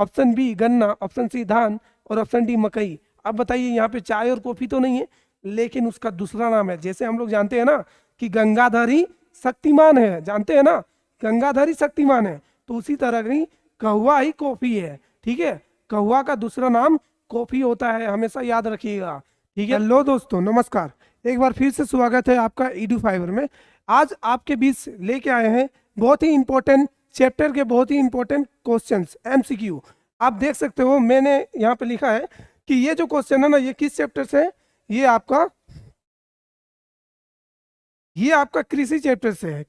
Option B गन्ना, option C धान और ऑप्शन डी मकई। अब बताइए यहाँ पे चाय और कॉफी तो नहीं है, लेकिन उसका दूसरा नाम है। जैसे हम लोग जानते हैं ना कि गंगाधर ही शक्तिमान है, जानते हैं ना, गंगाधर ही शक्तिमान है, तो उसी तरह की कहुआ ही कॉफी है। ठीक है, कहुआ का दूसरा नाम कॉफी होता है, हमेशा याद रखिएगा। ठीक है, हेलो दोस्तों, नमस्कार, एक बार फिर से स्वागत है आपका ईडू फाइबर में। आज आपके बीच लेके आए हैं बहुत ही इंपॉर्टेंट चैप्टर के बहुत ही इंपॉर्टेंट क्वेश्चंस, एमसीक्यू। आप देख सकते हो मैंने यहाँ पे लिखा है कि ये जो क्वेश्चन है ना, ये किस चैप्टर से है, ये आपका कृषि चैप्टर से है।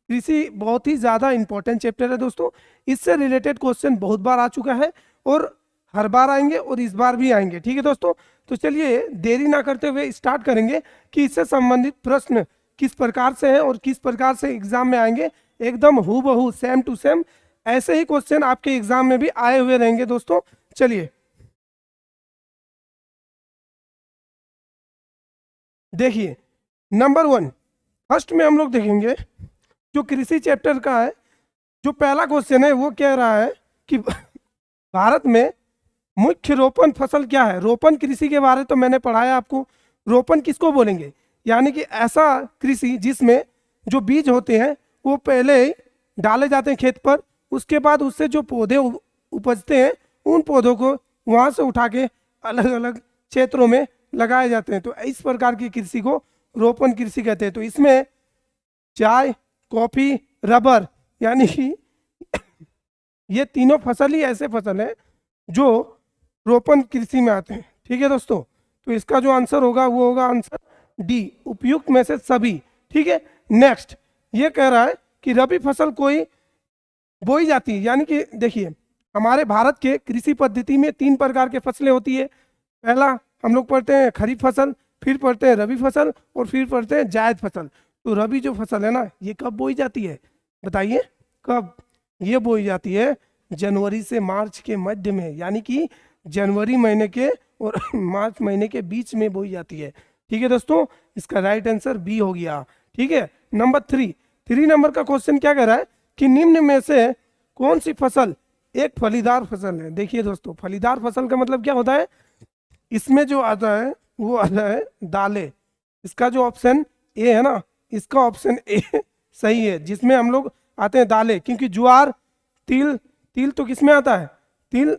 कृषि बहुत ही ज्यादा इंपॉर्टेंट चैप्टर है दोस्तों। इससे रिलेटेड क्वेश्चन बहुत बार आ चुका है और हर बार आएंगे और इस बार भी आएंगे। ठीक है दोस्तों, तो चलिए देरी ना करते हुए स्टार्ट करेंगे कि इससे संबंधित प्रश्न किस प्रकार से हैं और किस प्रकार से एग्जाम में आएंगे। एकदम हूबहू सेम टू सेम ऐसे ही क्वेश्चन आपके एग्जाम में भी आए हुए रहेंगे दोस्तों। चलिए देखिए, नंबर 1 फर्स्ट में हम लोग देखेंगे जो कृषि चैप्टर का है। जो पहला क्वेश्चन है वो कह रहा है कि भारत में मुख्य रोपण फसल क्या है। रोपण कृषि के बारे तो मैंने पढ़ाया आपको। रोपण किसको बोलेंगे, यानी कि ऐसा कृषि जिसमें जो बीज होते हैं वो पहले ही डाले जाते हैं खेत पर, उसके बाद उससे जो पौधे उपजते हैं उन पौधों को वहां से उठा के अलग अलग क्षेत्रों में लगाए जाते हैं। तो इस प्रकार की कृषि को रोपण कृषि कहते हैं। तो इसमें चाय, कॉफी, रबर, यानी कि ये तीनों फसल ही ऐसे फसल है जो रोपण कृषि में आते हैं। ठीक है दोस्तों, तो इसका जो आंसर होगा वो होगा आंसर डी, उपयुक्त में से सभी। ठीक है, नेक्स्ट ये कह रहा है कि रबी फसल कोई बोई जाती है, यानी कि देखिए हमारे भारत के कृषि पद्धति में 3 प्रकार के फसलें होती है। पहला हम लोग पढ़ते हैं खरीफ फसल, फिर पढ़ते हैं रबी फसल और फिर पढ़ते हैं जायद फसल। तो रबी जो फसल है ना, ये कब बोई जाती है, बताइए कब। ये बोई जाती है जनवरी से मार्च के मध्य में, यानी कि जनवरी महीने के और मार्च महीने के बीच में बोई जाती है। ठीक है दोस्तों, इसका राइट आंसर बी हो गया। ठीक है, नंबर 3 नंबर का क्वेश्चन क्या कह रहा है कि निम्न में से कौन सी फसल एक फलीदार फसल है। देखिए दोस्तों, फलीदार फसल का मतलब क्या होता है, इसमें जो आता है वो आता है दालें। इसका जो ऑप्शन ए है ना, इसका ऑप्शन ए सही है, जिसमें हम लोग आते हैं दालें। क्योंकि ज्वार, तिल तो किस में आता है, तिल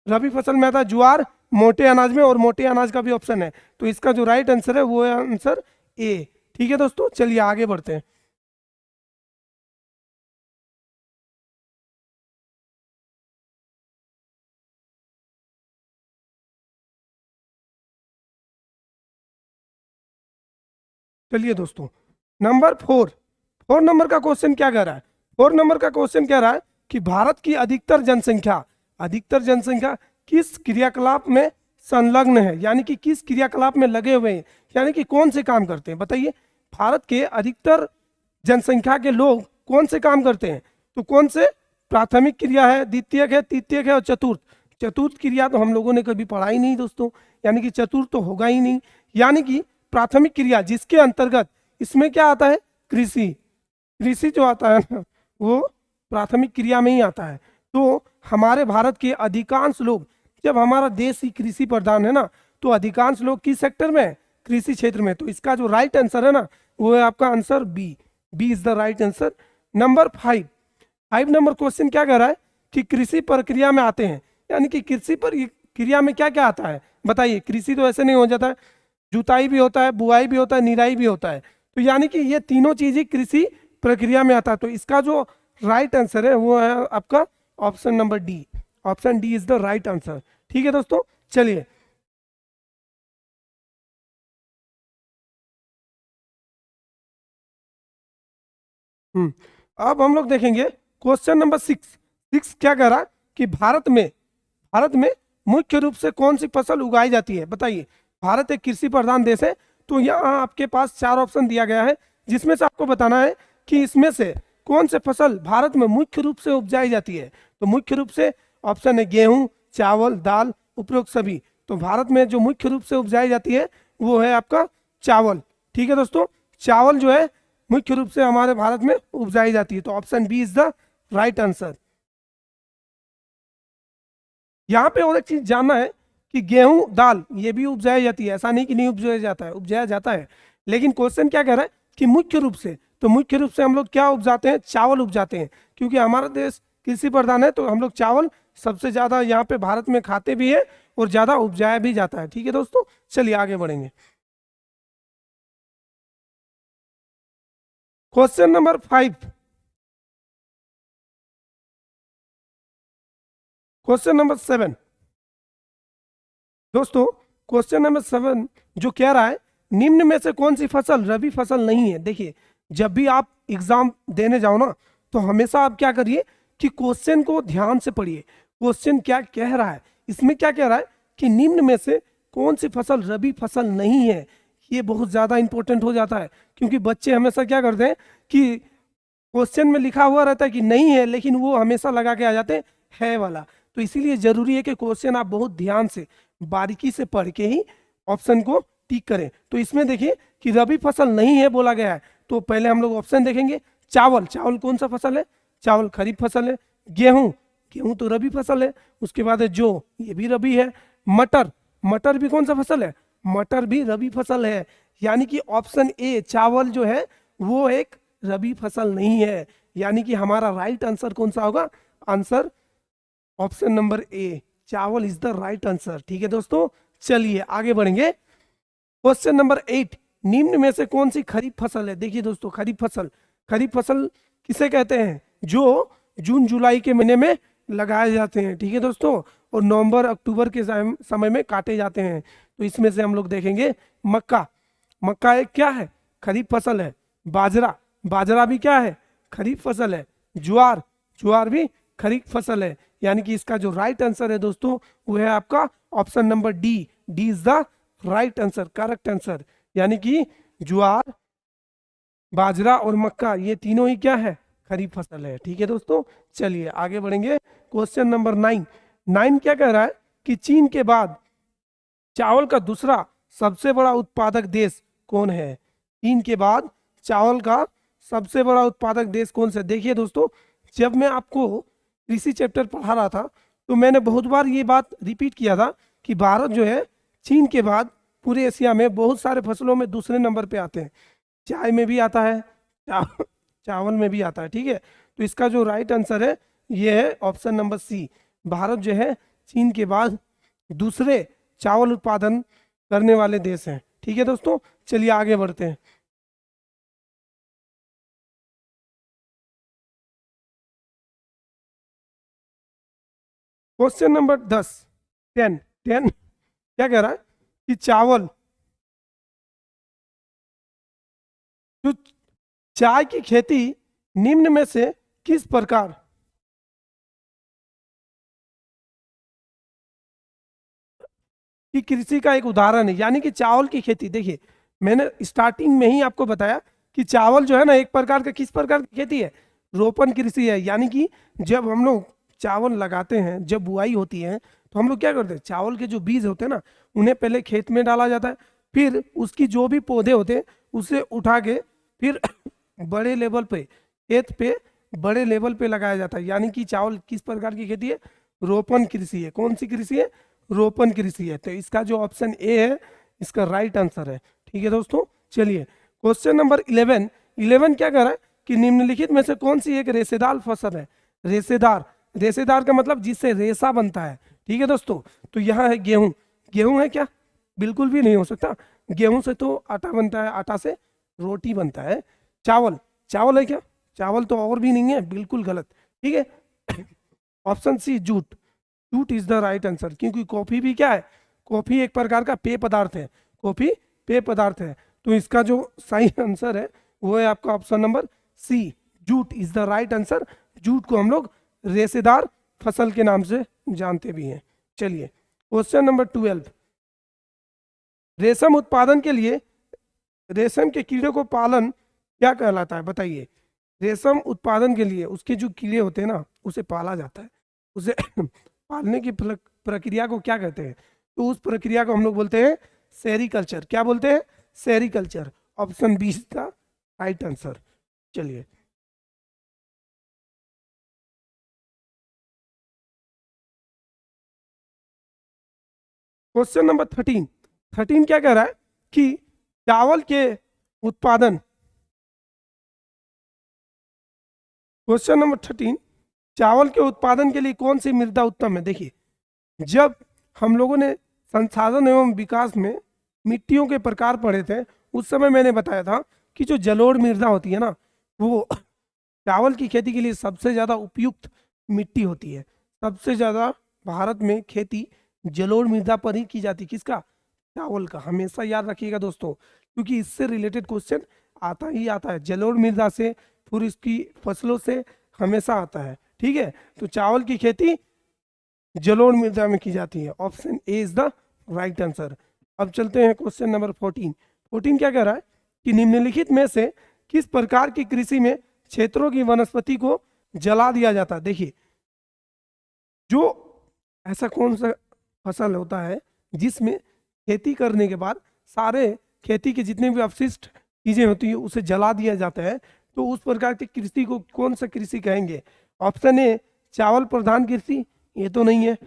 रबी फसल में आता है, ज्वार मोटे अनाज में, और मोटे अनाज का भी ऑप्शन है। तो इसका जो राइट आंसर है वो है आंसर ए। ठीक है दोस्तों, चलिए आगे बढ़ते हैं। चलिए दोस्तों, नंबर 4 नंबर का क्वेश्चन क्या कह रहा है। 4 नंबर का क्वेश्चन कह रहा है कि भारत की अधिकतर जनसंख्या किस क्रियाकलाप में संलग्न है, यानी कि किस क्रियाकलाप में लगे हुए हैं, यानी कि कौन से काम करते हैं। बताइए, भारत के अधिकतर जनसंख्या के लोग कौन से काम करते हैं। तो कौन से, प्राथमिक क्रिया है, द्वितीयक है, तृतीयक है और चतुर्थ क्रिया तो हम लोगों ने कभी पढ़ा ही नहीं दोस्तों, यानी कि चतुर्थ तो होगा ही नहीं। यानी कि प्राथमिक क्रिया जिसके अंतर्गत इसमें क्या आता है, कृषि जो आता है ना, वो प्राथमिक क्रिया में ही आता है। तो हमारे भारत के अधिकांश लोग, जब हमारा देश ही कृषि प्रधान है ना, तो अधिकांश लोग किस सेक्टर में है, कृषि क्षेत्र में। तो इसका जो राइट आंसर है ना, वो है आपका answer B is the right answer. Number 5 number question क्या कह रहा है कि कृषि प्रक्रिया में आते हैं, यानी कि कृषि पर क्रिया में क्या क्या आता है। बताइए, कृषि तो ऐसे नहीं हो जाता है, जुताई भी होता है, बुआई भी होता है, निराई भी होता है। तो यानी कि ये तीनों चीज ही कृषि प्रक्रिया में आता है। तो इसका जो राइट आंसर है वो है आपका option number D. Option D is the right answer. ठीक है दोस्तों, चलिए अब हम लोग देखेंगे क्वेश्चन नंबर 6 क्या कह रहा है कि भारत में मुख्य रूप से कौन सी फसल उगाई जाती है। बताइए, भारत एक कृषि प्रधान देश है, तो यहाँ आपके पास 4 ऑप्शन दिया गया है, जिसमें से आपको बताना है कि इसमें से कौन से फसल भारत में मुख्य रूप से उपजाई जाती है। तो मुख्य रूप से ऑप्शन है गेहूं, चावल, दाल, उपरोक्त सभी। तो भारत में जो मुख्य रूप से उपजाई जाती है वो है आपका चावल। ठीक है दोस्तों, चावल जो है मुख्य रूप से हमारे भारत में उपजाई जाती है। तो option B is the right answer. यहाँ पे और एक चीज जानना है कि गेहूं दाल ये भी उपजाई जाती है, ऐसा नहीं कि नहीं उपजाया जाता है, उपजाया जाता है। लेकिन क्वेश्चन क्या कह रहा है कि मुख्य रूप से, तो मुख्य रूप से हम लोग क्या उपजाते हैं, चावल उपजाते हैं, क्योंकि हमारा देश कृषि प्रधान है, तो हम लोग चावल सबसे ज्यादा यहाँ पे भारत में खाते भी है और ज्यादा उपजाया भी जाता है। ठीक है दोस्तों, चलिए आगे बढ़ेंगे। क्वेश्चन नंबर 5, क्वेश्चन नंबर 7 दोस्तों, क्वेश्चन नंबर 7 जो कह रहा है निम्न में से कौन सी फसल रबी फसल नहीं है। देखिए, जब भी आप एग्जाम देने जाओ ना, तो हमेशा आप क्या करिए कि क्वेश्चन को ध्यान से पढ़िए, क्वेश्चन क्या कह रहा है। इसमें क्या कह रहा है कि निम्न में से कौन सी फसल रबी फसल नहीं है। ये बहुत ज्यादा इंपॉर्टेंट हो जाता है, क्योंकि बच्चे हमेशा क्या करते हैं कि क्वेश्चन में लिखा हुआ रहता है कि नहीं है, लेकिन वो हमेशा लगा के आ जाते हैं है वाला। तो इसीलिए जरूरी है कि क्वेश्चन आप बहुत ध्यान से बारीकी से पढ़ के ही ऑप्शन को टिक करें। तो इसमें देखिए कि रबी फसल नहीं है बोला गया है, तो पहले हम लोग ऑप्शन देखेंगे। चावल, चावल कौन सा फसल है, चावल खरीफ फसल है। गेहूं, गेहूं तो रबी फसल है। उसके बाद है जौ, ये भी रबी है। मटर, मटर भी कौन सा फसल है, मटर भी रबी फसल है। यानी कि ऑप्शन ए चावल जो है वो एक रबी फसल नहीं है। यानी कि हमारा राइट आंसर कौन सा होगा, आंसर ऑप्शन नंबर ए चावल इज द राइट आंसर। ठीक है दोस्तों, चलिए आगे बढ़ेंगे। क्वेश्चन नंबर 8, निम्न में से कौन सी खरीफ फसल है। देखिए दोस्तों, खरीफ फसल, खरीफ फसल किसे कहते हैं, जो जून जुलाई के महीने में लगाए जाते हैं। ठीक है दोस्तों, और नवंबर अक्टूबर के समय में काटे जाते हैं। तो इसमें से हम लोग देखेंगे मक्का, मक्का एक क्या है, खरीफ फसल है। बाजरा, बाजरा भी क्या है, खरीफ फसल है। ज्वार, ज्वार भी खरीफ फसल है। यानी कि इसका जो राइट आंसर है दोस्तों, वो है आपका option number D, D is the right answer, correct answer. यानी कि ज्वार, बाजरा और मक्का ये तीनों ही क्या है, खरीफ फसल है। ठीक है दोस्तों, चलिए आगे बढ़ेंगे। क्वेश्चन नंबर 9, 9 क्या कह रहा है कि चीन के बाद चावल का दूसरा सबसे बड़ा उत्पादक देश कौन है। चीन के बाद चावल का सबसे बड़ा उत्पादक देश कौन सा। देखिए दोस्तों, जब मैं आपको कृषि चैप्टर पढ़ा रहा था, तो मैंने बहुत बार ये बात रिपीट किया था कि भारत जो है चीन के बाद पूरे एशिया में बहुत सारे फसलों में दूसरे नंबर पे आते हैं। चाय में भी आता है, चावल में भी आता है। ठीक है, तो इसका जो राइट आंसर है ये है ऑप्शन नंबर सी, भारत जो है चीन के बाद दूसरे चावल उत्पादन करने वाले देश हैं। ठीक है दोस्तों, चलिए आगे बढ़ते हैं। क्वेश्चन नंबर 10, 10, 10 क्या कह रहा है कि चावल, जो चाय की खेती निम्न में से किस प्रकार की कृषि का एक उदाहरण है। यानी कि चावल की खेती, देखिए मैंने स्टार्टिंग में ही आपको बताया कि चावल जो है ना एक प्रकार का, किस प्रकार की खेती है, रोपण कृषि है। यानी कि जब हम लोग चावल लगाते हैं, जब बुआई होती है, तो हम लोग क्या करते हैं, चावल के जो बीज होते हैं ना, उन्हें पहले खेत में डाला जाता है, फिर उसकी जो भी पौधे होते हैं उसे उठा के फिर बड़े लेवल पे, खेत पे बड़े लेवल पे लगाया जाता है। यानी कि चावल किस प्रकार की खेती है, रोपण कृषि है। कौन सी कृषि है, रोपण कृषि है। तो इसका जो ऑप्शन ए है इसका राइट आंसर है। ठीक है दोस्तों, चलिए क्वेश्चन नंबर 11, 11 क्या कह रहा है कि निम्नलिखित में से कौन सी एक रेशेदार फसल है। रेशेदार, रेशेदार का मतलब जिससे रेशा बनता है। ठीक है दोस्तों, तो यहाँ है गेहूं, गेहूं है क्या, बिल्कुल भी नहीं हो सकता। गेहूं से तो आटा बनता है, आटा से रोटी बनता है। चावल, चावल है क्या, चावल तो और भी नहीं है, बिल्कुल गलत। ठीक है, option C jute, jute is the right answer. क्योंकि कॉफी भी क्या है, कॉफी एक प्रकार का पेय पदार्थ है, कॉफी पेय पदार्थ है। तो इसका जो सही आंसर है वो है आपका option number C, jute is the right answer. Jute को हम लोग रेशेदार फसल के नाम से जानते भी हैं। चलिए क्वेश्चन नंबर 12, रेशम उत्पादन के लिए रेशम के कीड़े को पालन क्या कहलाता है, बताइए। रेशम उत्पादन के लिए उसके जो कीड़े होते हैं ना, उसे पाला जाता है। उसे पालने की प्रक्रिया को क्या कहते हैं, तो उस प्रक्रिया को हम लोग बोलते हैं सेरीकल्चर। क्या बोलते हैं, सेरीकल्चर। ऑप्शन बी का राइट आंसर। चलिए क्वेश्चन नंबर 13 क्या कह रहा है कि चावल के उत्पादन, क्वेश्चन नंबर 13, चावल के उत्पादन के लिए कौन सी मृदा उत्तम है। देखिए, जब हम लोगों ने संसाधन एवं विकास में मिट्टियों के प्रकार पढ़े थे, उस समय मैंने बताया था कि जो जलोढ़ मृदा होती है ना, वो चावल की खेती के लिए सबसे ज्यादा उपयुक्त मिट्टी होती है। सबसे ज्यादा भारत में खेती जलोढ़ मृदा पर ही की जाती है। किसका? चावल का। हमेशा याद रखिएगा दोस्तों, क्योंकि इससे रिलेटेड क्वेश्चन आता ही आता है, जलोढ़ मृदा से, फिर इसकी फसलों से हमेशा आता है। ठीक है, तो चावल की खेती जलोढ़ मृदा में की जाती है। Option A is the right answer. अब चलते हैं क्वेश्चन नंबर 14 क्या कह रहा है कि निम्नलिखित में से किस प्रकार की कृषि में क्षेत्रों की वनस्पति को जला दिया जाता है। देखिए, जो ऐसा कौन सा फसल होता है जिसमें खेती करने के बाद सारे खेती के जितने भी अपशिष्ट चीजें होती है उसे जला दिया जाता है, तो उस प्रकार की कृषि को कौन सा कृषि कहेंगे। ऑप्शन ए चावल प्रधान कृषि, ये तो नहीं है।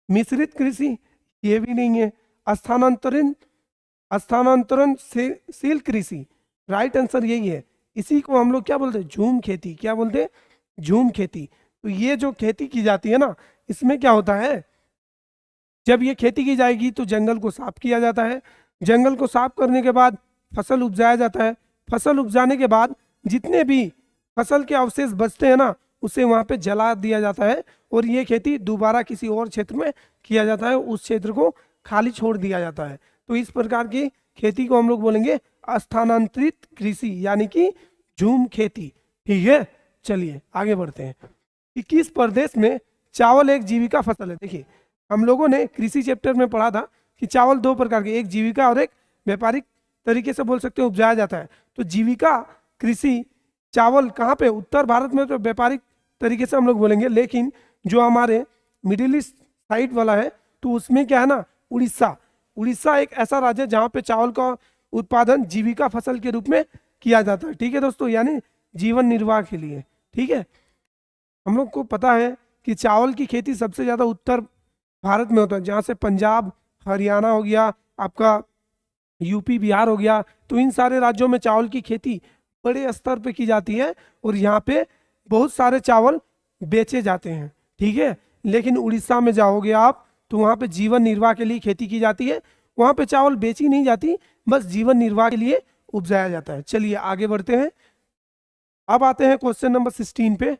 मिश्रित कृषि, ये भी नहीं है। स्थानांतरणशील कृषि, राइट आंसर यही है। इसी को हम लोग क्या बोलते हैं? झूम खेती। क्या बोलते हैं? झूम खेती। तो ये जो खेती की जाती है ना, इसमें क्या होता है, जब ये खेती की जाएगी तो जंगल को साफ किया जाता है। जंगल को साफ करने के बाद फसल उपजाया जाता है। फसल उपजाने के बाद जितने भी फसल के अवशेष बचते हैं ना, उसे वहां पे जला दिया जाता है और ये खेती दोबारा किसी और क्षेत्र में किया जाता है, उस क्षेत्र को खाली छोड़ दिया जाता है। तो इस प्रकार की खेती को हम लोग बोलेंगे स्थानांतरित कृषि, यानी कि झूम खेती। ठीक है, चलिए आगे बढ़ते हैं कि किस प्रदेश में चावल एक जीविका फसल है। देखिए, हम लोगों ने कृषि चैप्टर में पढ़ा था कि चावल दो प्रकार के, एक जीविका और एक व्यापारिक तरीके से बोल सकते हैं उपजाया जाता है। तो जीविका कृषि चावल कहाँ पे? उत्तर भारत में तो व्यापारिक तरीके से हम लोग बोलेंगे, लेकिन जो हमारे मिडिल ईस्ट साइड वाला है तो उसमें क्या है ना, उड़ीसा एक ऐसा राज्य है जहाँ पे चावल का उत्पादन जीविका फसल के रूप में किया जाता है। ठीक है दोस्तों, यानी जीवन निर्वाह के लिए। ठीक है, हम लोग को पता है कि चावल की खेती सबसे ज्यादा उत्तर भारत में होता है, जहाँ से पंजाब, हरियाणा हो गया, आपका यूपी, बिहार हो गया। तो इन सारे राज्यों में चावल की खेती बड़े स्तर पे की जाती है और यहाँ पे बहुत सारे चावल बेचे जाते हैं। ठीक है, लेकिन उड़ीसा में जाओगे आप तो वहाँ पे जीवन निर्वाह के लिए खेती की जाती है। वहाँ पे चावल बेची नहीं जाती, बस जीवन निर्वाह के लिए उपजाया जाता है। चलिए आगे बढ़ते हैं। अब आते हैं क्वेश्चन नंबर 16 पे।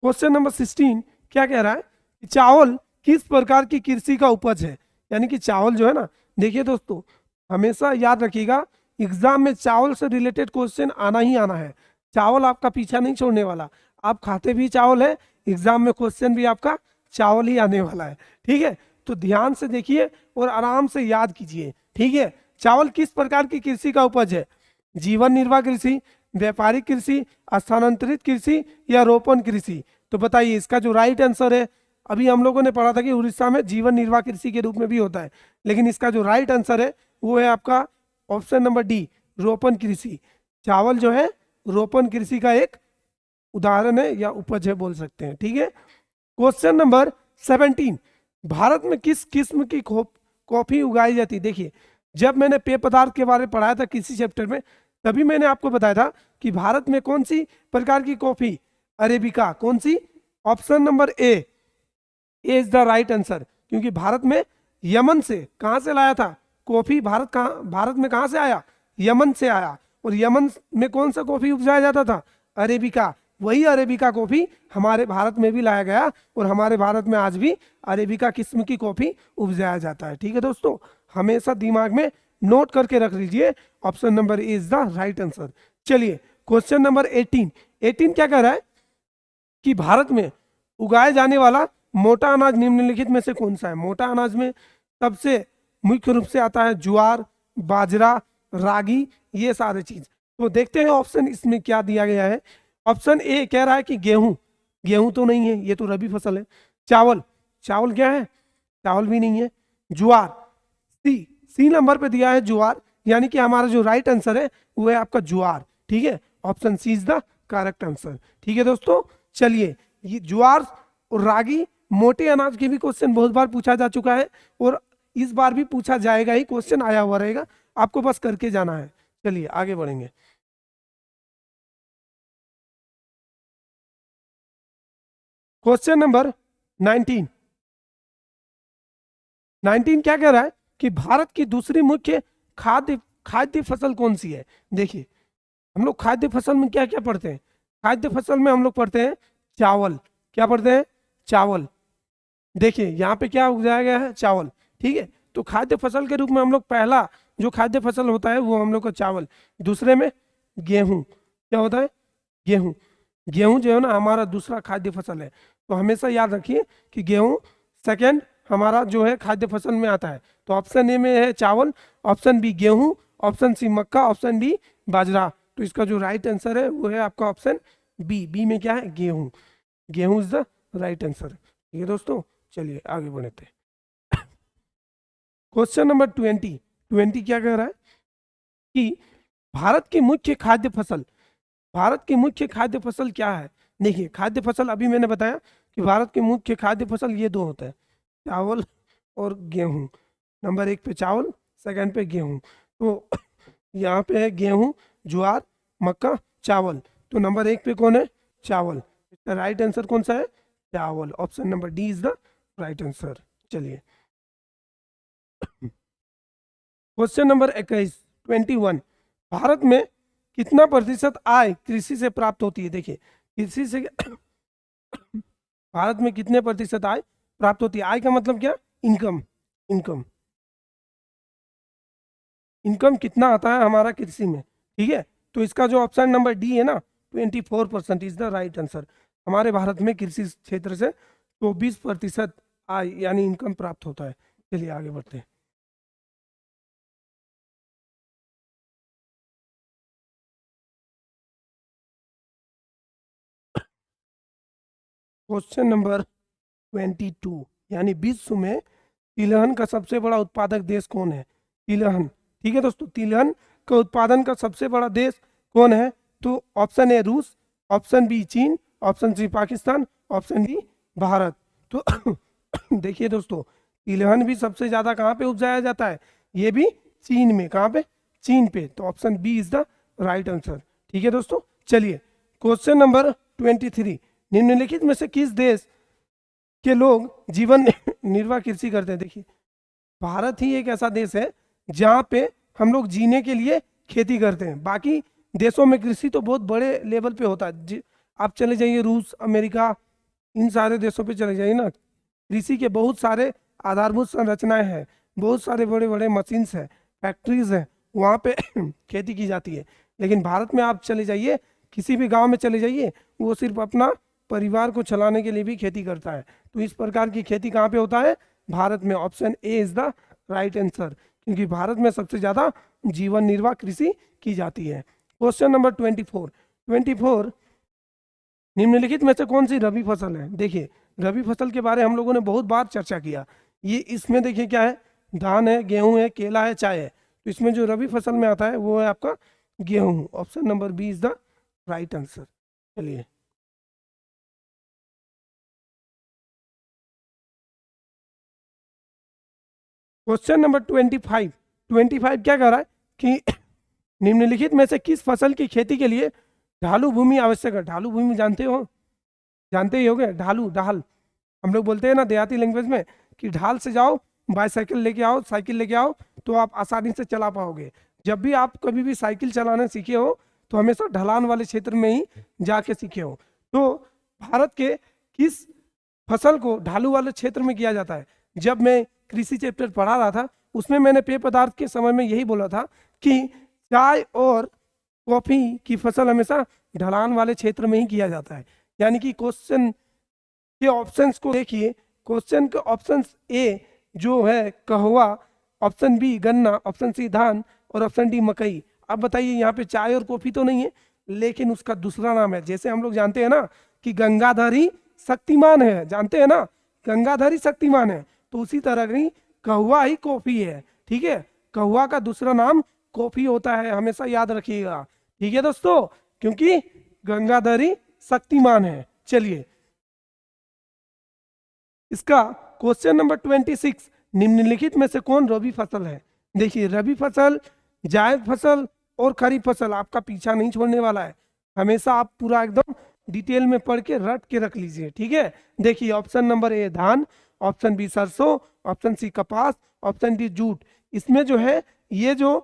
क्वेश्चन नंबर 16 क्या कह रहा है कि चावल किस प्रकार की कृषि का उपज है। यानी कि चावल जो है ना, देखिए दोस्तों, हमेशा याद रखिएगा, एग्जाम में चावल से रिलेटेड क्वेश्चन आना ही आना है। चावल आपका पीछा नहीं छोड़ने वाला। आप खाते भी चावल है, एग्जाम में क्वेश्चन भी आपका चावल ही आने वाला है। ठीक है, तो ध्यान से देखिए और आराम से याद कीजिए। ठीक है, चावल किस प्रकार की कृषि का उपज है? जीवन निर्वाह कृषि, व्यापारिक कृषि, स्थानांतरित कृषि या रोपण कृषि। तो बताइए इसका जो राइट आंसर है, अभी हम लोगों ने पढ़ा था कि उड़ीसा में जीवन निर्वाह कृषि के रूप में भी होता है, लेकिन इसका जो राइट आंसर है वो है आपका ऑप्शन नंबर डी, रोपण कृषि। चावल जो है रोपण कृषि का एक उदाहरण है या उपज है बोल सकते हैं। ठीक है, क्वेश्चन नंबर 17, भारत में किस किस्म की कॉफी उगाई जाती है। देखिए, जब मैंने पेय पदार्थ के बारे में पढ़ाया था किसी चैप्टर में, तभी मैंने आपको बताया था कि भारत में कौन सी प्रकार की कॉफी, अरेबिका। कौन सी? Option number a is the right answer, क्योंकि भारत में यमन से, कहां से लाया था कॉफी? भारत में कहां से आया? यमन से आया। और यमन में कौन सा कॉफी उपजाया जाता था? अरेबिका। वही अरेबिका कॉफी हमारे भारत में भी लाया गया और हमारे भारत में आज भी अरेबिका किस्म की कॉफी उपजाया जाता है। ठीक है दोस्तों, हमेशा दिमाग में नोट करके रख लीजिए, option number a is the right answer. चलिए क्वेश्चन नंबर 18 क्या कह रहा है कि भारत में उगाए जाने वाला मोटा अनाज निम्नलिखित में से कौन सा है। मोटा अनाज में सबसे मुख्य रूप से आता है ज्वार, बाजरा, रागी, ये सारे चीज। तो देखते हैं ऑप्शन इसमें क्या दिया गया है। ऑप्शन ए कह रहा है कि गेहूं। गेहूं तो नहीं है, ये तो रबी फसल है। चावल क्या है? चावल भी नहीं है। ज्वार, सी नंबर पे दिया है ज्वार, यानी कि हमारा जो राइट आंसर है वो है आपका ज्वार। ठीक है, option C is the correct answer. ठीक है दोस्तों, चलिए ये ज्वार और रागी मोटे अनाज के भी क्वेश्चन बहुत बार पूछा जा चुका है और इस बार भी पूछा जाएगा ही, क्वेश्चन आया हुआ रहेगा, आपको बस करके जाना है। चलिए आगे बढ़ेंगे। Question number 19। 19 क्या कह रहा है कि भारत की दूसरी मुख्य खाद्य खाद्य फसल कौन सी है। देखिए हम लोग खाद्य फसल में क्या क्या पढ़ते हैं, खाद्य फसल में हम लोग पढ़ते हैं चावल। क्या पढ़ते हैं? चावल। देखिए यहाँ पे क्या उगाया गया है? चावल। ठीक है, तो खाद्य फसल के रूप में हम लोग पहला जो खाद्य फसल होता है वो हम लोग का चावल। दूसरे में गेहूं। क्या होता है? गेहूं। गेहूं जो है ना हमारा दूसरा खाद्य फसल है, तो हमेशा याद रखिए कि गेहूं सेकंड हमारा जो है खाद्य फसल में आता है। तो ऑप्शन ए में है चावल, ऑप्शन बी गेहूं, ऑप्शन सी मक्का, ऑप्शन डी बाजरा। तो इसका जो राइट आंसर है वो है आपका ऑप्शन बी। बी में क्या है? गेहूं। गेहूं इज द राइट आंसर। ठीक है दोस्तों, चलिए आगे बढ़ते हैं। Question number 20। 20 क्या कह रहा है कि भारत की मुख्य खाद्य फसल, भारत की मुख्य खाद्य फसल क्या है। देखिए खाद्य फसल अभी मैंने बताया कि भारत की मुख्य खाद्य फसल ये दो होता है, चावल और गेहूं। नंबर 1 पे चावल, सेकंड पे गेहूं। तो यहाँ पे है गेहूं, ज्वार, मक्का, चावल। तो नंबर 1 पे कौन है? चावल। इसका राइट आंसर कौन सा है? चावल। Option number D is the right answer. चलिए क्वेश्चन नंबर 21। 21। भारत में कितना प्रतिशत आय कृषि से प्राप्त होती है। देखिए कृषि से भारत में कितने प्रतिशत आय प्राप्त होती है। आय का मतलब क्या? इनकम। इनकम। इनकम कितना आता है हमारा कृषि में। ठीक है, तो इसका जो ऑप्शन नंबर डी है ना 24% इज द राइट आंसर। हमारे भारत में कृषि क्षेत्र से 24% आय यानी इनकम प्राप्त होता है। चलिए आगे बढ़ते हैं। क्वेश्चन नंबर 22 यानी विश्व में तिलहन का सबसे बड़ा उत्पादक देश कौन है। तिलहन। ठीक है दोस्तों, तिलहन का उत्पादन का सबसे बड़ा देश कौन है। तो ऑप्शन ए रूस, ऑप्शन बी चीन, option C Pakistan, option D Bharat. तो देखिए दोस्तों तिलहन भी सबसे ज्यादा कहाँ पे उपजाया जाता है? ये भी चीन में। कहाँ पे? चीन पे। तो option B is the right answer. ठीक है दोस्तों, चलिए क्वेश्चन नंबर 23। निम्नलिखित में से किस देश के लोग जीवन निर्वाह कृषि करते हैं। देखिए भारत ही एक ऐसा देश है जहाँ पे हम लोग जीने के लिए खेती करते हैं। बाकी देशों में कृषि तो बहुत बड़े लेवल पे होता है। आप चले जाइए रूस, अमेरिका, इन सारे देशों पे चले जाइए ना, कृषि के बहुत सारे आधारभूत संरचनाएं हैं, बहुत सारे बड़े बड़े मशीन्स हैं, फैक्ट्रीज हैं, वहाँ पे खेती की जाती है। लेकिन भारत में आप चले जाइए, किसी भी गांव में चले जाइए, वो सिर्फ अपना परिवार को चलाने के लिए भी खेती करता है। तो इस प्रकार की खेती कहाँ पे होता है? भारत में। Option A is the right answer, क्योंकि भारत में सबसे ज्यादा जीवन निर्वाह कृषि की जाती है। Question number 24। 24 निम्नलिखित में से कौन सी रबी फसल है। देखिए रबी फसल के बारे में हम लोगों ने बहुत बार चर्चा किया। ये इसमें देखिए क्या है? धान है, गेहूं है, केला है, चाय है। तो इसमें जो रबी फसल में आता है वो है आपका गेहूं। Option number B is the right answer. चलिए क्वेश्चन नंबर 25। 25 क्या कह रहा है कि निम्नलिखित में से किस फसल की खेती के लिए ढालू भूमि आवश्यक है। ढालू भूमि जानते हो? जानते ही होगे। ढालू, ढाल हम लोग बोलते हैं ना देहाती लैंग्वेज में कि ढाल से जाओ, बाईसाइकिल लेके आओ, साइकिल लेके आओ, तो आप आसानी से चला पाओगे। जब भी आप कभी भी साइकिल चलाना सीखे हो तो हमेशा ढलान वाले क्षेत्र में ही जाके सीखे हो। तो भारत के किस फसल को ढालू वाले क्षेत्र में किया जाता है। जब मैं कृषि चैप्टर पढ़ा रहा था उसमें मैंने पेय पदार्थ के समय में यही बोला था कि चाय और कॉफी की फसल हमेशा ढलान वाले क्षेत्र में ही किया जाता है। यानी कि क्वेश्चन के ऑप्शंस को देखिए, क्वेश्चन के ऑप्शंस ए जो है कहवा, ऑप्शन बी गन्ना, ऑप्शन सी धान और ऑप्शन डी मकई। अब बताइए यहाँ पे चाय और कॉफी तो नहीं है, लेकिन उसका दूसरा नाम है। जैसे हम लोग जानते हैं ना कि गंगाधर ही शक्तिमान है, जानते हैं ना गंगाधर ही शक्तिमान है, तो उसी तरह ही कहवा ही कॉफी है। ठीक है, कहवा का दूसरा नाम कॉफी होता है, हमेशा याद रखिएगा। ठीक है दोस्तों, क्योंकि गंगाधर ही शक्तिमान है। चलिए इसका क्वेश्चन नंबर 26, निम्नलिखित में से कौन रबी फसल है? देखिए रबी फसल, जायद फसल और खरीफ फसल आपका पीछा नहीं छोड़ने वाला है, हमेशा आप पूरा एकदम डिटेल में पढ़ के रट के रख लीजिए, ठीक है। देखिए ऑप्शन नंबर ए धान, ऑप्शन बी सरसों, ऑप्शन सी कपास, ऑप्शन डी जूट। इसमें जो है ये जो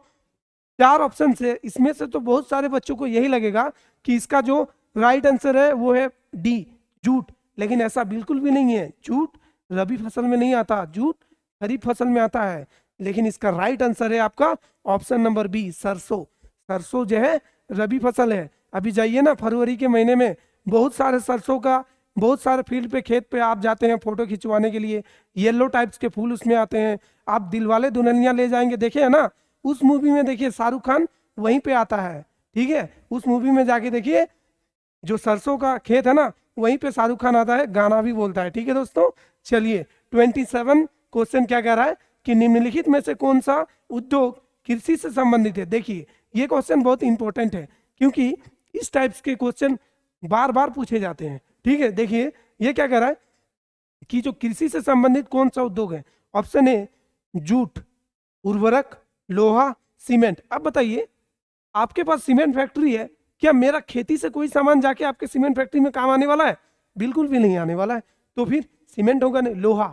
4 ऑप्शन है, इसमें से तो बहुत सारे बच्चों को यही लगेगा कि इसका जो राइट आंसर है वो है डी जूट, लेकिन ऐसा बिल्कुल भी नहीं है। जूट रबी फसल में नहीं आता, जूट खरीफ फसल में आता है, लेकिन इसका राइट आंसर है आपका ऑप्शन नंबर बी सरसों। सरसों जो है रबी फसल है। अभी जाइए ना फरवरी के महीने में बहुत सारे सरसों का, बहुत सारे फील्ड पे खेत पे आप जाते हैं फोटो खिंचवाने के लिए, येलो टाइप्स के फूल उसमें आते हैं। आप दिलवाले दुल्हनिया ले जाएंगे, देखे है ना उस मूवी में, देखिए शाहरुख खान वहीं पे आता है, ठीक है। उस मूवी में जाके देखिए जो सरसों का खेत है ना वहीं पे शाहरुख खान आता है, गाना भी बोलता है, ठीक है दोस्तों। चलिए 27 क्वेश्चन क्या कह रहा है कि निम्नलिखित में से कौन सा उद्योग कृषि से संबंधित है? देखिए ये क्वेश्चन बहुत इंपॉर्टेंट है क्योंकि इस टाइप्स के क्वेश्चन बार बार पूछे जाते हैं, ठीक है। देखिए ये क्या कह रहा है कि जो कृषि से संबंधित कौन सा उद्योग है? ऑप्शन ए जूट, उर्वरक, लोहा, सीमेंट। अब बताइए आपके पास सीमेंट फैक्ट्री है, क्या मेरा खेती से कोई सामान जाके आपके सीमेंट फैक्ट्री में काम आने वाला है? बिल्कुल भी नहीं आने वाला है। तो फिर सीमेंट होगा नहीं। लोहा,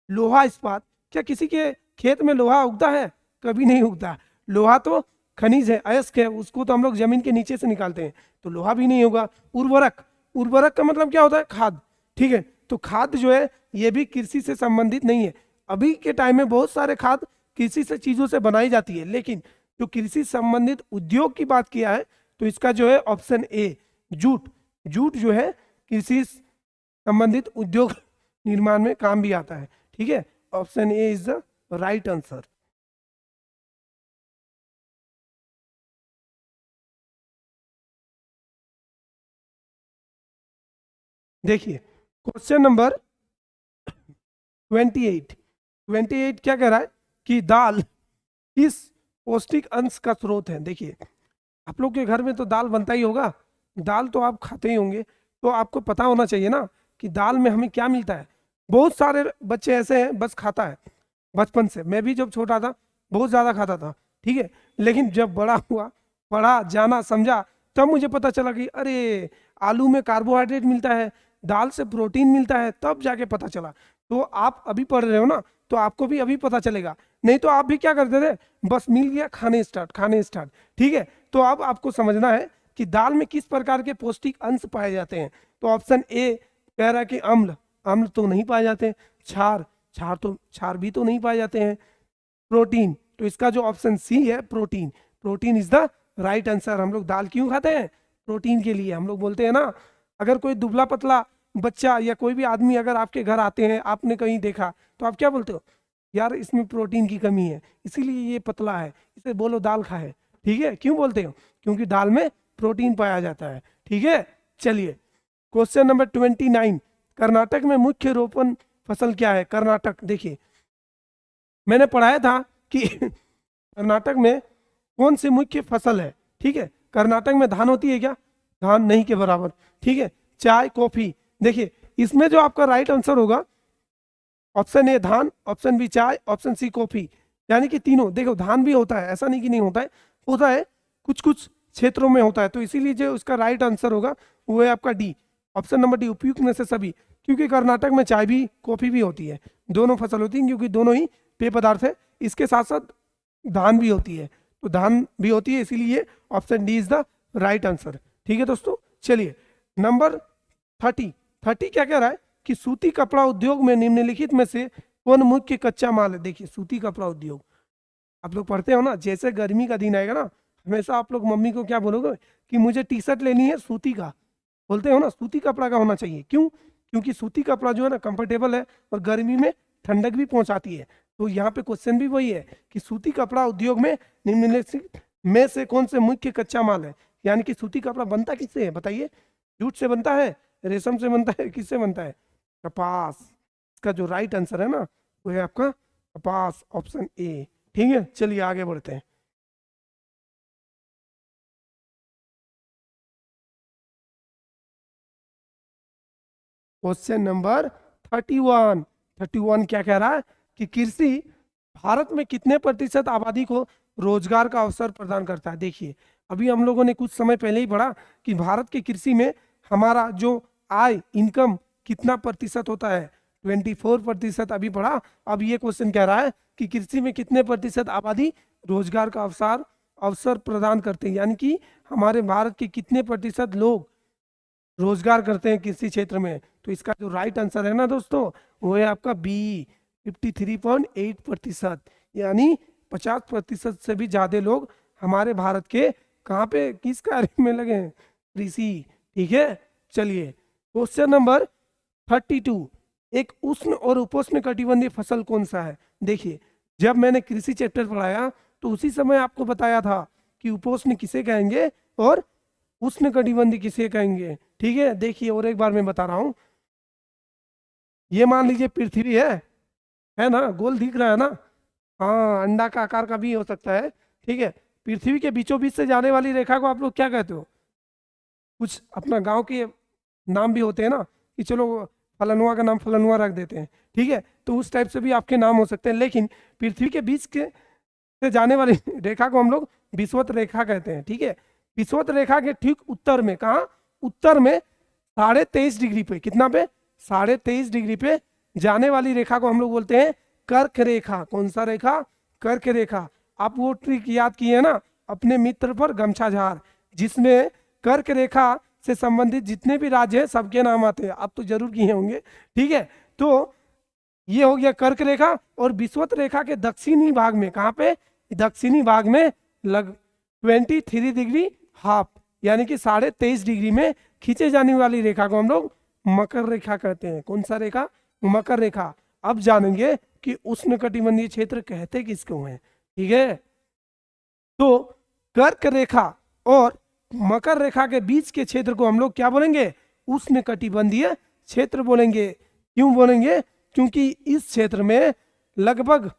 लोहा इस्पात, क्या किसी के खेत में लोहा उगता है? कभी नहीं उगता। लोहा तो खनिज है, अयस्क है, उसको तो हम लोग जमीन के नीचे से निकालते हैं, तो लोहा भी नहीं होगा। उर्वरक, उर्वरक का मतलब क्या होता है? खाद, ठीक है। तो खाद जो है ये भी कृषि से संबंधित नहीं है। अभी के टाइम में बहुत सारे खाद कृषि से चीजों से बनाई जाती है, लेकिन जो कृषि संबंधित उद्योग की बात किया है तो इसका जो है ऑप्शन ए जूट। जूट जो है कृषि संबंधित उद्योग निर्माण में काम भी आता है, ठीक है। Option A is the right answer. देखिए क्वेश्चन नंबर 28 क्या कह रहा है कि दाल किस पौष्टिक अंश का स्रोत है? देखिए आप लोग के घर में तो दाल बनता ही होगा, दाल तो आप खाते ही होंगे, तो आपको पता होना चाहिए ना कि दाल में हमें क्या मिलता है। बहुत सारे बच्चे ऐसे हैं बस खाता है, बचपन से, मैं भी जब छोटा था बहुत ज़्यादा खाता था, ठीक है। लेकिन जब बड़ा हुआ, पढ़ा, जाना, समझा, तब मुझे पता चला कि अरे आलू में कार्बोहाइड्रेट मिलता है, दाल से प्रोटीन मिलता है, तब जाके पता चला। तो आप अभी पढ़ रहे हो ना, तो आपको भी अभी पता चलेगा, नहीं तो आप भी क्या करते थे, बस मिल गया खाने स्टार्ट, ठीक है। तो अब आपको समझना है कि दाल में किस प्रकार के पौष्टिक अंश पाए जाते हैं। तो ऑप्शन ए कह रहा है कि अम्ल, अम्ल तो नहीं पाए जाते। क्षार, क्षार भी तो नहीं पाए जाते हैं। प्रोटीन, तो इसका जो ऑप्शन सी है protein, protein is the right answer. हम लोग दाल क्यों खाते हैं? प्रोटीन के लिए। हम लोग बोलते हैं ना, अगर कोई दुबला पतला बच्चा या कोई भी आदमी अगर आपके घर आते हैं, आपने कहीं देखा, तो आप क्या बोलते हो? यार इसमें प्रोटीन की कमी है, इसीलिए ये पतला है, इसे बोलो दाल खाए, ठीक है। क्यों बोलते हो? क्योंकि दाल में प्रोटीन पाया जाता है, ठीक है। चलिए क्वेश्चन नंबर 29, कर्नाटक में मुख्य रोपण फसल क्या है? कर्नाटक, देखिए मैंने पढ़ाया था कि कर्नाटक में कौन सी मुख्य फसल है, ठीक है। कर्नाटक में धान होती है क्या? धान नहीं के बराबर, ठीक है। चाय, कॉफी, देखिए इसमें जो आपका राइट आंसर होगा ऑप्शन ए धान, ऑप्शन बी चाय, ऑप्शन सी कॉफी, यानी कि तीनों। देखो धान भी होता है, ऐसा नहीं कि नहीं होता है, होता है कुछ कुछ क्षेत्रों में होता है, तो इसीलिए जो उसका राइट आंसर होगा वो है आपका डी, ऑप्शन नंबर डी, उपयुक्त में से सभी। क्योंकि कर्नाटक में चाय भी कॉफी भी होती है, दोनों फसल होती है, क्योंकि दोनों ही पेय पदार्थ है। इसके साथ साथ धान भी होती है, तो धान भी होती है, इसीलिए option D is the right answer, ठीक है दोस्तों। चलिए नंबर 30 क्या कह रहा है कि सूती कपड़ा उद्योग में निम्नलिखित में से कौन मुख्य कच्चा माल है? देखिए सूती कपड़ा उद्योग, आप लोग पढ़ते हो ना, जैसे गर्मी का दिन आएगा ना, हमेशा आप लोग मम्मी को क्या बोलोगे कि मुझे टी शर्ट लेनी है सूती का, बोलते हो ना, सूती कपड़ा का होना चाहिए। क्यों? क्योंकि सूती कपड़ा जो है ना कंफर्टेबल है और गर्मी में ठंडक भी पहुंचाती है। तो यहाँ पे क्वेश्चन भी वही है कि सूती कपड़ा उद्योग में निम्नलिखित में से कौन से मुख्य कच्चा माल है? यानी कि सूती कपड़ा बनता किससे है बताइए? जूट से बनता है, रेशम से बनता है, किससे बनता है? कपास। इसका जो राइट आंसर है ना वो है आपका कपास, ऑप्शन ए, ठीक है। चलिए आगे बढ़ते हैं। क्वेश्चन नंबर 31, 31 क्या कह रहा है कि कृषि भारत में कितने प्रतिशत आबादी को रोजगार का अवसर प्रदान करता है। देखिए अभी हम लोगों ने कुछ समय पहले ही पढ़ा कि भारत की कृषि में हमारा जो आय इनकम कितना प्रतिशत होता है, 24% अभी पढ़ा। अब ये क्वेश्चन कह रहा है कि कृषि में कितने प्रतिशत आबादी रोजगार का अवसर प्रदान करते हैं, यानी कि हमारे भारत के कितने प्रतिशत लोग रोजगार करते हैं कृषि क्षेत्र में। तो इसका जो राइट आंसर है ना दोस्तों, वो है आपका बी, 53.8%, यानी 50% से भी ज्यादा लोग हमारे भारत के कहाँ पे किस कार्य में लगे हैं, कृषि। ठीक है, चलिए क्वेश्चन नंबर 32, एक उष्ण और उपोष्ण कटिबंधीय फसल कौन सा है। देखिए जब मैंने कृषि चैप्टर पढ़ाया तो उसी समय आपको बताया था कि उपोष्ण किसे कहेंगे और उष्ण कटिबंधीय किसे कहेंगे। ठीक है, देखिए और एक बार मैं बता रहा हूं, ये मान लीजिए पृथ्वी है ना, गोल दिख रहा है ना, हाँ अंडा का आकार का भी हो सकता है। ठीक है, पृथ्वी के बीचों बीच से जाने वाली रेखा को आप लोग क्या कहते हो, कुछ अपना गांव के नाम भी होते हैं ना, कि चलो फलनुआ का नाम फलनुआ रख देते हैं। ठीक है, तो उस टाइप से भी आपके नाम हो सकते हैं, लेकिन पृथ्वी के बीच के से जाने वाली रेखा को हम लोग विषुवत रेखा कहते हैं। ठीक है, विषुवत रेखा के ठीक उत्तर में, कहा उत्तर में 23.5 डिग्री पे, कितना पे 23.5 डिग्री पे जाने वाली रेखा को हम लोग बोलते हैं कर्क रेखा। कौन सा रेखा, कर्क रेखा। आप वो ट्रिक याद किए ना अपने मित्र पर गमछा झार, जिसमें कर्क रेखा से संबंधित जितने भी राज्य हैं सबके नाम आते हैं, आप तो जरूर किए होंगे। ठीक है, तो ये हो गया कर्क रेखा। और विषुवत रेखा के दक्षिणी भाग में, कहाँ पे, दक्षिणी भाग में लग 23 डिग्री हाफ, यानी कि 23.5 डिग्री में खींचे जाने वाली रेखा को हम लोग मकर रेखा कहते हैं। कौन सा रेखा, मकर रेखा। अब जानेंगे कि उष्ण कटिबंधीय क्षेत्र कहते किसको हैं। ठीक है, तो कर्क रेखा और मकर रेखा के बीच के क्षेत्र को हम लोग क्या बोलेंगे, उष्ण कटिबंधीय क्षेत्र बोलेंगे। क्यों बोलेंगे, क्योंकि इस क्षेत्र में लगभग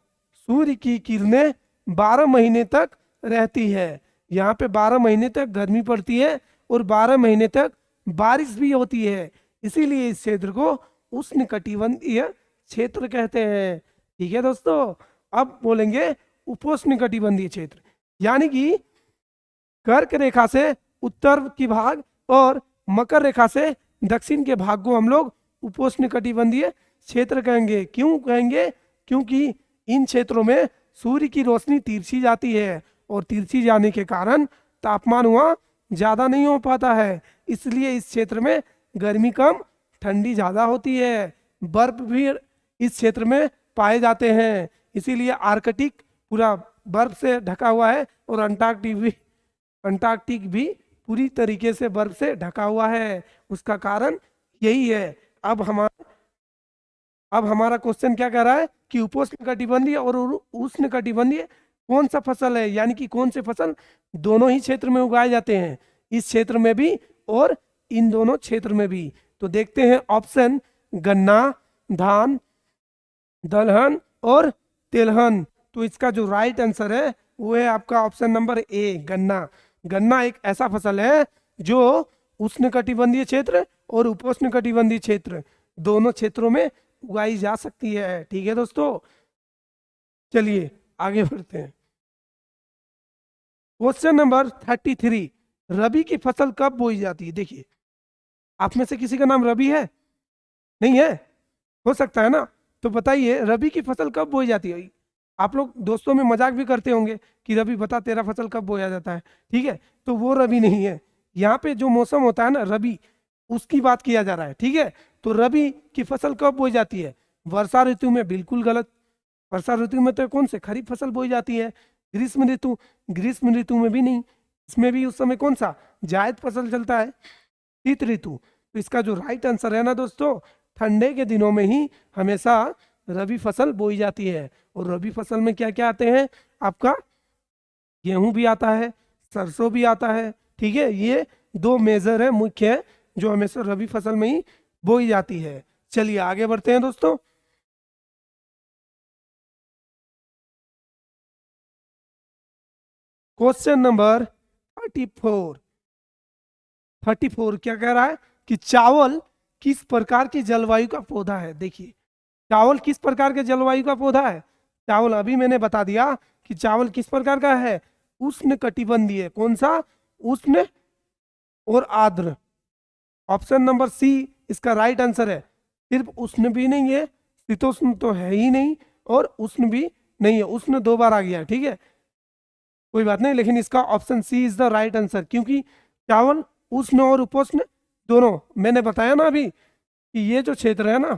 सूर्य की किरणें 12 महीने तक रहती है। यहाँ पे 12 महीने तक गर्मी पड़ती है और 12 महीने तक बारिश भी होती है, इसीलिए इस क्षेत्र को उष्ण कटिबंधीय क्षेत्र कहते हैं। ठीक है दोस्तों, अब बोलेंगे उपोष्ण कटिबंधीय क्षेत्र, यानी कि कर्क रेखा से उत्तर की भाग और मकर रेखा से दक्षिण के भाग को हम लोग उपोष्ण कटिबंधीय क्षेत्र कहेंगे। क्यों कहेंगे, क्योंकि इन क्षेत्रों में सूर्य की रोशनी तिरछी जाती है और तिरछी जाने के कारण तापमान वहाँ ज्यादा नहीं हो पाता है, इसलिए इस क्षेत्र में गर्मी कम ठंडी ज्यादा होती है। बर्फ भी इस क्षेत्र में पाए जाते हैं, इसीलिए आर्कटिक पूरा बर्फ से ढका हुआ है और अंटार्कटिक भी पूरी तरीके से बर्फ से ढका हुआ है। उसका कारण यही है। अब हमारा क्वेश्चन क्या कह रहा है कि उपोष्ण कटिबंधीय और उष्ण कटिबंधीय कौन सा फसल है, यानी कि कौन से फसल दोनों ही क्षेत्र में उगाए जाते हैं, इस क्षेत्र में भी और इन दोनों क्षेत्र में भी। तो देखते हैं ऑप्शन, गन्ना, धान, दलहन और तिलहन। तो इसका जो राइट आंसर है वो है आपका ऑप्शन नंबर ए, गन्ना। गन्ना एक ऐसा फसल है जो उष्ण कटिबंधीय क्षेत्र और उपोष्ण कटिबंधीय क्षेत्र दोनों क्षेत्रों में उगाई जा सकती है। ठीक है दोस्तों, चलिए आगे बढ़ते हैं। क्वेश्चन नंबर 33, रबी की फसल कब बोई जाती है। देखिए आप में से किसी का नाम रवि है, नहीं है, हो सकता है ना, तो बताइए रबी की फसल कब बोई जाती है। आप लोग दोस्तों में मजाक भी करते होंगे कि रबी बता तेरा फसल कब बोया जाता है। ठीक है, तो वो रबी नहीं है, यहाँ पे जो मौसम होता है ना रबी, उसकी बात किया जा रहा है। ठीक है, तो रबी की फसल कब बोई जाती है, वर्षा ऋतु में। बिल्कुल गलत, वर्षा ऋतु में तो कौन से खरीफ फसल बोई जाती है। ग्रीष्म ऋतु में भी नहीं, इसमें भी उस समय कौन सा जायद फसल चलता है, शीत ऋतु। तो इसका जो राइट आंसर है ना दोस्तों, ठंडे के दिनों में ही हमेशा रबी फसल बोई जाती है। और रबी फसल में क्या क्या आते हैं, आपका गेहूं भी आता है, सरसों भी आता है। ठीक है, ये दो मेजर है, मुख्य है, जो हमेशा रबी फसल में ही बोई जाती है। चलिए आगे बढ़ते हैं दोस्तों। क्वेश्चन नंबर 34 क्या कह रहा है कि चावल किस प्रकार की जलवायु का पौधा है। देखिए चावल किस प्रकार के जलवायु का पौधा है? चावल अभी मैंने बता दिया कि चावल किस प्रकार का है, उष्ण कटिबंधीय। कौन सा? उष्ण और आर्द्र। ऑप्शन नंबर सी इसका राइट आंसर है। सिर्फ उष्ण भी नहीं है, शीतोष्ण तो है ही नहीं, और उष्ण भी नहीं है। उष्ण 2 बार आ गया है, ठीक है, कोई बात नहीं, लेकिन इसका option C is the right answer, क्योंकि चावल उष्ण और उपोष्ण दोनों, मैंने बताया ना अभी कि ये जो क्षेत्र है ना,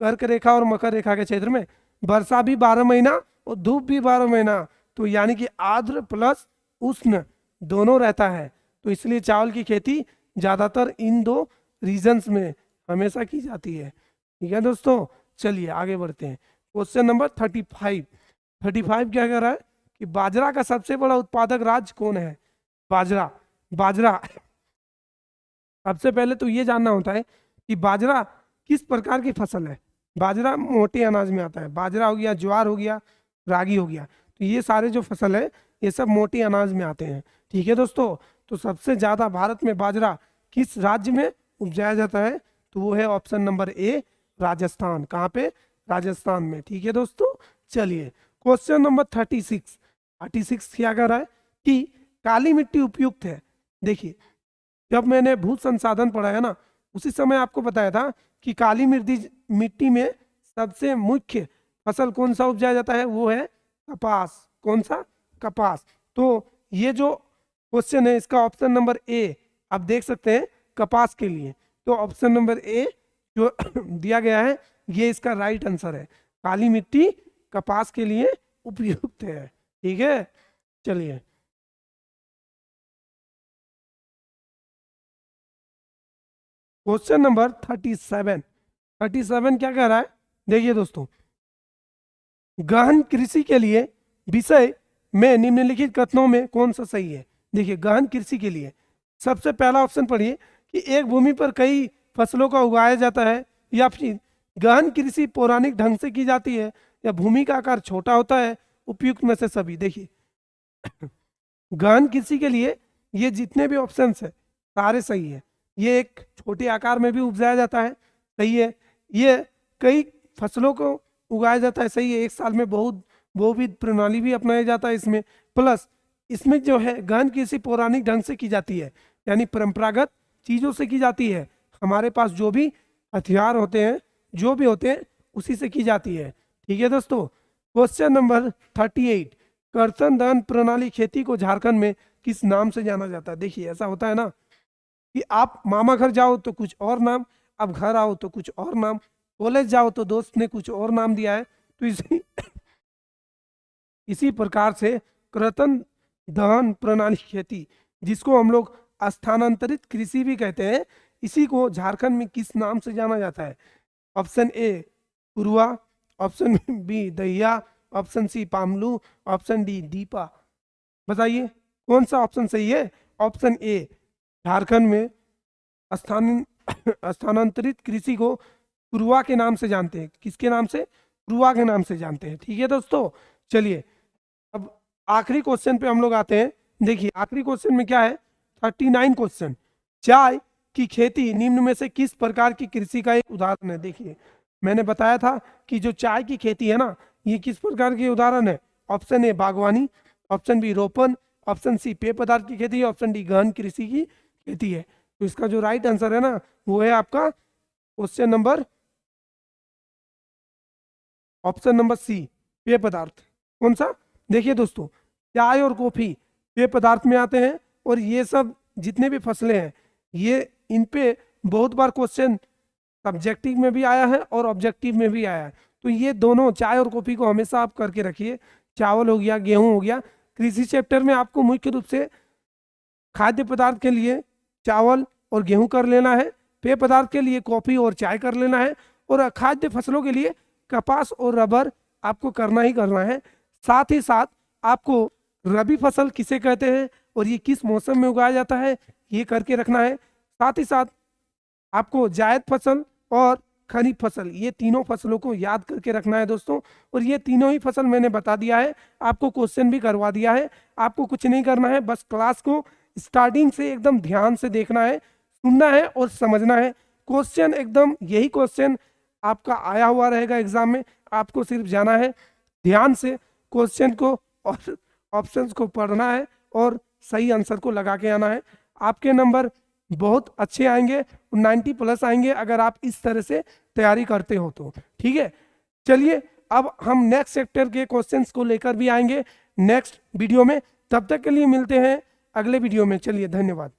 कर्क रेखा और मकर रेखा के क्षेत्र में वर्षा भी 12 महीना और धूप भी 12 महीना, तो यानी कि आर्द्र प्लस उष्ण दोनों रहता है। तो इसलिए चावल की खेती ज्यादातर इन 2 रीजन्स में हमेशा की जाती है। ठीक है दोस्तों, चलिए आगे बढ़ते हैं। Question number 35। 35 क्या कह रहा है कि बाजरा का सबसे बड़ा उत्पादक राज्य कौन है? बाजरा। बाजरा सबसे पहले तो ये जानना होता है कि बाजरा किस प्रकार की फसल है। बाजरा मोटे अनाज में आता है। बाजरा हो गया, ज्वार हो गया, रागी हो गया, तो ये सारे जो फसल है ये सब मोटे अनाज में आते हैं। ठीक है दोस्तों, तो सबसे ज्यादा भारत में बाजरा किस राज्य में उपजाया जाता है? तो वो है ऑप्शन नंबर ए, राजस्थान। कहाँ पे? राजस्थान में। ठीक है दोस्तों, चलिए क्वेश्चन नंबर 36। 36 क्या कह रहा है कि काली मिट्टी उपयुक्त है। देखिए, जब मैंने भू संसाधन पढ़ा है ना, उसी समय आपको बताया था कि काली मिट्टी में सबसे मुख्य फसल कौन सा उपजाया जाता है? वो है कपास। कौन सा? कपास। तो ये जो क्वेश्चन है इसका ऑप्शन नंबर ए आप देख सकते हैं, कपास के लिए। तो ऑप्शन नंबर ए जो दिया गया है ये इसका राइट आंसर है। काली मिट्टी कपास के लिए उपयुक्त है। ठीक है, चलिए क्वेश्चन नंबर 37। 37 क्या कह रहा है? देखिए दोस्तों, गहन कृषि के लिए विषय में निम्नलिखित कथनों में कौन सा सही है? देखिए, गहन कृषि के लिए सबसे पहला ऑप्शन पढ़िए कि एक भूमि पर कई फसलों का उगाया जाता है, या फिर गहन कृषि पौराणिक ढंग से की जाती है, या भूमि का आकार छोटा होता है, उपयुक्त में से सभी। देखिए, गहन कृषि के लिए ये जितने भी ऑप्शंस है सारे सही है। ये एक छोटे आकार में भी उपजाया जाता है, सही है। ये कई फसलों को उगाया जाता है, सही है। एक साल में बहुत बहुविध प्रणाली भी अपनाया जाता है इसमें। प्लस इसमें जो है गहन कृषि पौराणिक ढंग से की जाती है, यानी परंपरागत चीजों से की जाती है। हमारे पास जो भी हथियार होते हैं, जो भी होते हैं, उसी से की जाती है। ठीक है दोस्तों, क्वेश्चन नंबर 38। कर्तन दहन प्रणाली खेती को झारखंड में किस नाम से जाना जाता है? देखिए, ऐसा होता है ना कि आप मामा घर जाओ तो कुछ और नाम, अब घर आओ तो कुछ और नाम, कॉलेज जाओ तो दोस्त ने कुछ और नाम दिया है। तो इसी प्रकार से कर्तन दहन प्रणाली खेती, जिसको हम लोग स्थानांतरित कृषि भी कहते हैं, इसी को झारखंड में किस नाम से जाना जाता है? ऑप्शन ए पुरुआ, ऑप्शन बी दहिया, ऑप्शन सी पामलू, ऑप्शन डी दीपा। बताइए कौन सा ऑप्शन सही है? ऑप्शन ए, झारखंड में स्थान स्थानांतरित कृषि को पुरुआ के नाम से जानते हैं। किसके नाम से? पुरुआ के नाम से जानते हैं। ठीक है दोस्तों, चलिए अब आखिरी क्वेश्चन पे हम लोग आते हैं। देखिए, आखिरी क्वेश्चन में क्या है? 39 क्वेश्चन। चाय की खेती निम्न में से किस प्रकार की कृषि का एक उदाहरण है? देखिए, मैंने बताया था कि जो चाय की खेती है ना, ये किस प्रकार की उदाहरण है? ऑप्शन ए बागवानी, ऑप्शन बी रोपण, ऑप्शन सी पेय पदार्थ की खेती, ऑप्शन डी गहन कृषि की खेती है। तो इसका जो राइट आंसर है ना, वो है आपका question number option number C, पेय पदार्थ। कौन सा? देखिए दोस्तों, चाय और कॉफी पेय पदार्थ में आते हैं, और ये सब जितने भी फसलें हैं, ये इन पे बहुत बार क्वेश्चन सब्जेक्टिव में भी आया है और ऑब्जेक्टिव में भी आया है। तो ये दोनों, चाय और कॉफी को हमेशा आप करके रखिए। चावल हो गया, गेहूं हो गया। कृषि चैप्टर में आपको मुख्य रूप से खाद्य पदार्थ के लिए चावल और गेहूं कर लेना है, पेय पदार्थ के लिए कॉफी और चाय कर लेना है, और खाद्य फसलों के लिए कपास और रबर आपको करना ही करना है। साथ ही साथ आपको रबी फसल किसे कहते हैं और ये किस मौसम में उगाया जाता है, ये करके रखना है। साथ ही साथ आपको जायद फसल और खरीफ फसल, ये तीनों फसलों को याद करके रखना है दोस्तों। और ये तीनों ही फसल मैंने बता दिया है, आपको क्वेश्चन भी करवा दिया है। आपको कुछ नहीं करना है, बस क्लास को स्टार्टिंग से एकदम ध्यान से देखना है, सुनना है और समझना है। क्वेश्चन एकदम यही क्वेश्चन आपका आया हुआ रहेगा एग्जाम में। आपको सिर्फ जाना है, ध्यान से क्वेश्चन को और ऑप्शंस को पढ़ना है और सही आंसर को लगा के आना है। आपके नंबर बहुत अच्छे आएंगे, 90+ आएंगे अगर आप इस तरह से तैयारी करते हो तो। ठीक है, चलिए अब हम नेक्स्ट चैप्टर के क्वेश्चंस को लेकर भी आएंगे नेक्स्ट वीडियो में। तब तक के लिए मिलते हैं अगले वीडियो में। चलिए, धन्यवाद।